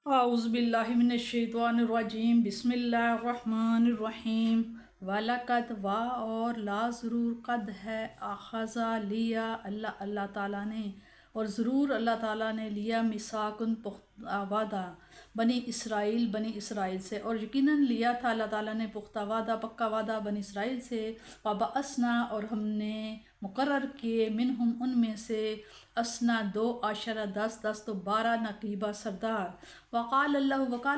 اعوذ باللہ من الشیطان الرجیم، بسم اللہ الرحمن الرحیم۔ وَلَقَدْ اور لا ضرور قد ہے اخذا لیا اللہ تعالیٰ نے، اور ضرور اللہ تعالیٰ نے لیا میثاقاً پختہ وعدہ بنی اسرائیل سے، اور یقیناً لیا تھا اللہ تعالیٰ نے پختہ وعدہ پکا وعدہ بنی اسرائیل سے۔ وَبَعَثْنَا اور ہم نے مقرر کیے منہم ان میں سے اسنا 12 10 تو 12 نقیبہ سردار۔ وقال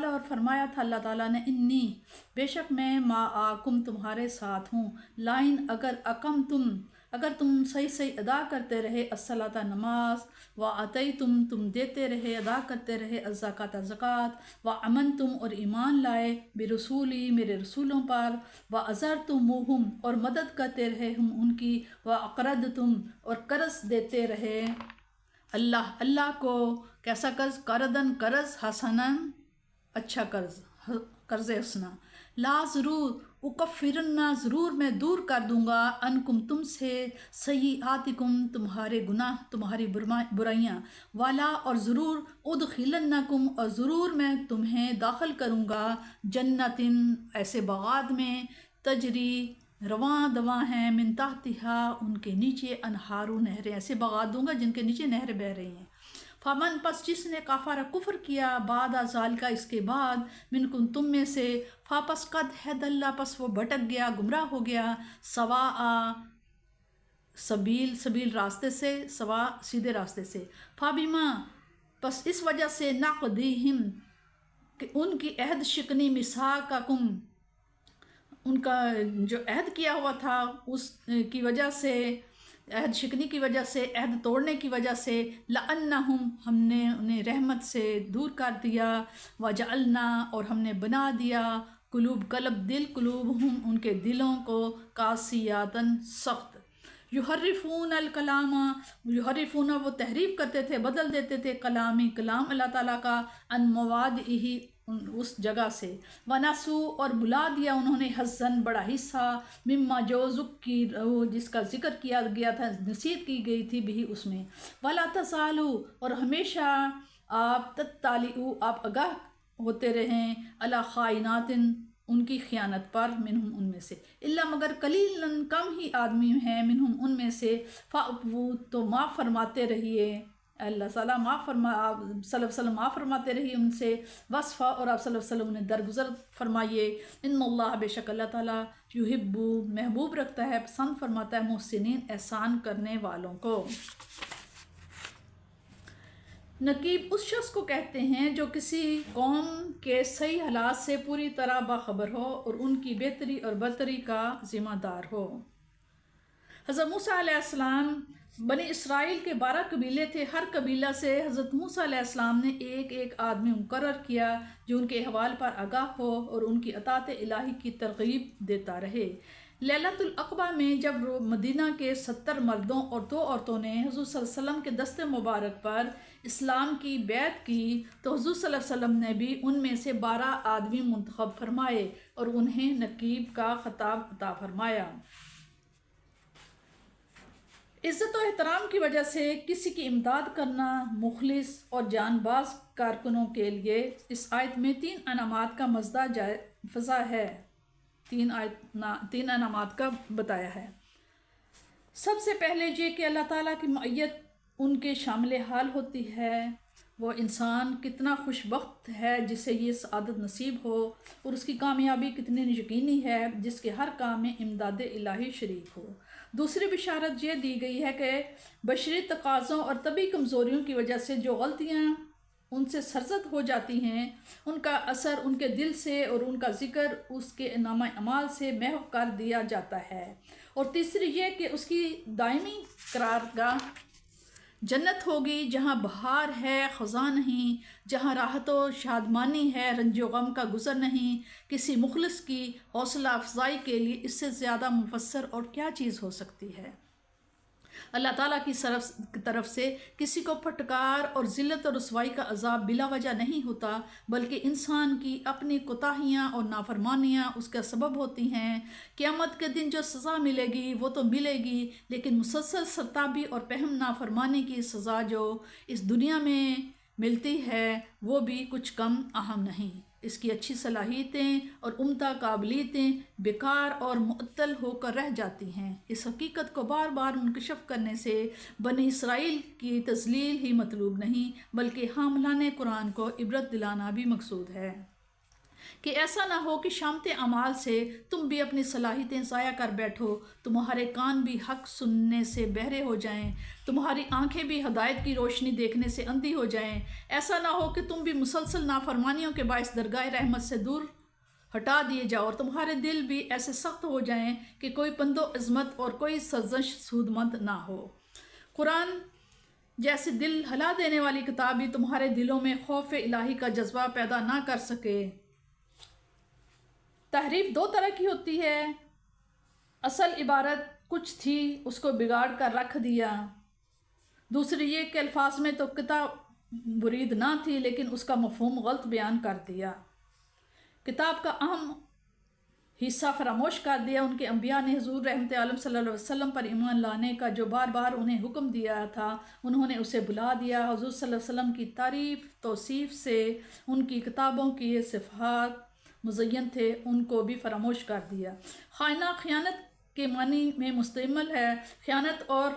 اور فرمایا تھا اللہ تعالیٰ نے انی بے شک میں معکم تمہارے ساتھ ہوں، لائن اگر تم صحیح ادا کرتے رہے الصلاۃ نماز، تم دیتے رہے ادا کرتے رہے الزکوٰۃ زکوٰۃ، وامنتم اور ایمان لائے برسولی میرے رسولوں پر، وازرتموہم اور مدد کرتے رہے ہم ان کی، واقرضتم اور قرض دیتے رہے اللہ کو۔ کیسا قرض؟ قرض حسناً اچھا قرض حسنا۔ لا ضرور اکفرنا ضرور میں دور کر دوں گا انکم تم سے سیئاتکم تمہارے گناہ تمہاری برائیاں، والا اور ضرور ادخلنکم اور ضرور میں تمہیں داخل کروں گا جنتن ایسے باغات میں تجری رواں ہیں من تحتہا ان کے نیچے انہارو نہریں، ایسے باغات دوں گا جن کے نیچے نہریں بہہ رہی ہیں۔ فمن پس جس نے کفر کیا بعد ذالک اس کے بعد منکم تم میں سے، فاپس قد ہد اللہ پس وہ بھٹک گیا گمراہ ہو گیا، سواء سبیل راستے سے، سوا سیدھے راستے سے، فابما پس اس وجہ سے نقضیہم کہ ان کی عہد شکنی میثاقکم ان کا جو عہد کیا ہوا تھا اس کی وجہ سے، عہد شکنی کی وجہ سے، عہد توڑنے کی وجہ سے، لَأَنَّهُمْ ہم نے انہیں رحمت سے دور کر دیا، وَجَعَلْنَا اور ہم نے بنا دیا قلوبہم ان کے دلوں کو قاسیاتن سخت، یحرفون الکلام یحرفون وہ تحریف کرتے تھے بدل دیتے تھے کلام اللہ تعالیٰ کا، ان مواضعہ اس جگہ سے، ونسو اور بلا دیا انہوں نے حظاً بڑا حصہ، مما جو ذکروا جس کا ذکر کیا گیا تھا نصیحت کی گئی تھی بھی اس میں، ولا تزالوا اور ہمیشہ آپ تطلعوا آپ آگاہ ہوتے رہیں علی خائنات ان کی خیانت پر، منہم ان میں سے، الا مگر قلیلاً کم ہی آدمی ہیں، منہم ان میں سے، فاعفوا تو معاف فرماتے رہیے، اللہ تعالیٰ آپ صلی اللہ علیہ وسلم معاف فرماتے رہیے ان سے، وصفہ اور آپ صلی اللہ علیہ وسلم انہیں درگزر فرمائیے، ان اللہ بے شک اللہ تعالیٰ یحب محبوب رکھتا ہے پسند فرماتا ہے محسنین احسان کرنے والوں کو۔ نقیب اس شخص کو کہتے ہیں جو کسی قوم کے صحیح حالات سے پوری طرح باخبر ہو اور ان کی بہتری اور برتری کا ذمہ دار ہو۔ حضرت موسیٰ علیہ السلام بنی اسرائیل کے 12 قبیلے تھے، ہر قبیلہ سے حضرت موسیٰ علیہ السلام نے ایک آدمی مقرر کیا جو ان کے احوال پر آگاہ ہو اور ان کی اطاعت الہی کی ترغیب دیتا رہے۔ لیلۃ العقبہ میں جب مدینہ کے 70 مردوں اور 2 عورتوں نے حضور صلی اللہ علیہ وسلم کے دست مبارک پر اسلام کی بیعت کی تو حضور صلی اللہ علیہ وسلم نے بھی ان میں سے 12 آدمی منتخب فرمائے اور انہیں نقیب کا خطاب عطا فرمایا۔ عزت و احترام کی وجہ سے کسی کی امداد کرنا مخلص اور جان باز کارکنوں کے لیے اس آیت میں 3 انعامات کا مزدہ فضا ہے، 3 انعامات کا بتایا ہے۔ سب سے پہلے یہ کہ اللہ تعالیٰ کی معیت ان کے شامل حال ہوتی ہے، وہ انسان کتنا خوش بخت ہے جسے یہ سعادت نصیب ہو، اور اس کی کامیابی کتنی یقینی ہے جس کے ہر کام میں امداد الہی شریک ہو۔ دوسری بشارت یہ دی گئی ہے کہ بشری تقاضوں اور طبعی کمزوریوں کی وجہ سے جو غلطیاں ان سے سرزد ہو جاتی ہیں ان کا اثر ان کے دل سے اور ان کا ذکر اس کے نامہ اعمال سے محو کر دیا جاتا ہے۔ اور تیسری یہ کہ اس کی دائمی قرارگاہ جنت ہوگی جہاں بہار ہے خزاں نہیں، جہاں راحت و شادمانی ہے رنج و غم کا گزر نہیں۔ کسی مخلص کی حوصلہ افزائی کے لیے اس سے زیادہ مفسر اور کیا چیز ہو سکتی ہے؟ اللہ تعالیٰ کی طرف سے کسی کو پھٹکار اور ذلت اور رسوائی کا عذاب بلا وجہ نہیں ہوتا، بلکہ انسان کی اپنی کوتاہیاں اور نافرمانیاں اس کا سبب ہوتی ہیں۔ قیامت کے دن جو سزا ملے گی وہ تو ملے گی، لیکن مسلسل سرتابی اور پہم نافرمانی کی سزا جو اس دنیا میں ملتی ہے وہ بھی کچھ کم اہم نہیں۔ اس کی اچھی صلاحیتیں اور عمدہ قابلیتیں بیکار اور معطل ہو کر رہ جاتی ہیں۔ اس حقیقت کو بار بار منکشف کرنے سے بنی اسرائیل کی تذلیل ہی مطلوب نہیں بلکہ حاملان قرآن کو عبرت دلانا بھی مقصود ہے کہ ایسا نہ ہو کہ شامت اعمال سے تم بھی اپنی صلاحیتیں ضائع کر بیٹھو، تمہارے کان بھی حق سننے سے بہرے ہو جائیں، تمہاری آنکھیں بھی ہدایت کی روشنی دیکھنے سے اندھی ہو جائیں۔ ایسا نہ ہو کہ تم بھی مسلسل نافرمانیوں کے باعث درگاہ رحمت سے دور ہٹا دیے جاؤ اور تمہارے دل بھی ایسے سخت ہو جائیں کہ کوئی پند و عظمت اور کوئی سرزش سودمند نہ ہو۔ قرآن جیسی دل ہلا دینے والی کتاب بھی تمہارے دلوں میں خوف الہی کا جذبہ پیدا نہ کر سکے۔ تحریف دو طرح کی ہوتی ہے، اصل عبارت کچھ تھی اس کو بگاڑ کر رکھ دیا، دوسری یہ کہ الفاظ میں تو کتاب مرید نہ تھی لیکن اس کا مفہوم غلط بیان کر دیا، کتاب کا اہم حصہ فراموش کر دیا۔ ان کے انبیاء نے حضور رحمت عالم صلی اللہ علیہ وسلم پر ایمان لانے کا جو بار بار انہیں حکم دیا تھا انہوں نے اسے بھلا دیا۔ حضور صلی اللہ علیہ وسلم کی تعریف توصیف سے ان کی کتابوں کی صفات مزین تھے، ان کو بھی فراموش کر دیا۔ خائنہ خیانت کے معنی میں مستعمل ہے، خیانت اور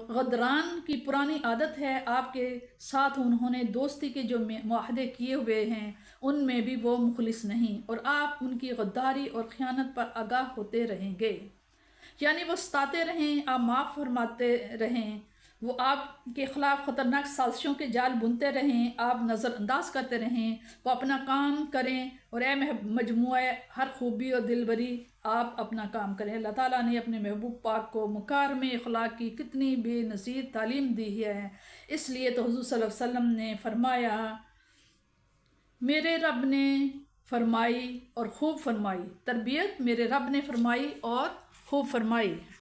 غدران کی پرانی عادت ہے۔ آپ کے ساتھ انہوں نے دوستی کے جو معاہدے کیے ہوئے ہیں ان میں بھی وہ مخلص نہیں، اور آپ ان کی غداری اور خیانت پر آگاہ ہوتے رہیں گے، یعنی وہ ستاتے رہیں، آپ معاف فرماتے رہیں، وہ آپ کے خلاف خطرناک سازشوں کے جال بنتے رہیں، آپ نظر انداز کرتے رہیں، وہ اپنا کام کریں، اور اے مجموعہ ہر خوبی اور دلبری آپ اپنا کام کریں۔ اللہ تعالیٰ نے اپنے محبوب پاک کو مکارم اخلاق کی کتنی بے نظیر تعلیم دی ہے، اس لیے تو حضور صلی اللہ علیہ وسلم نے فرمایا میرے رب نے فرمائی اور خوب فرمائی، تربیت میرے رب نے فرمائی اور خوب فرمائی۔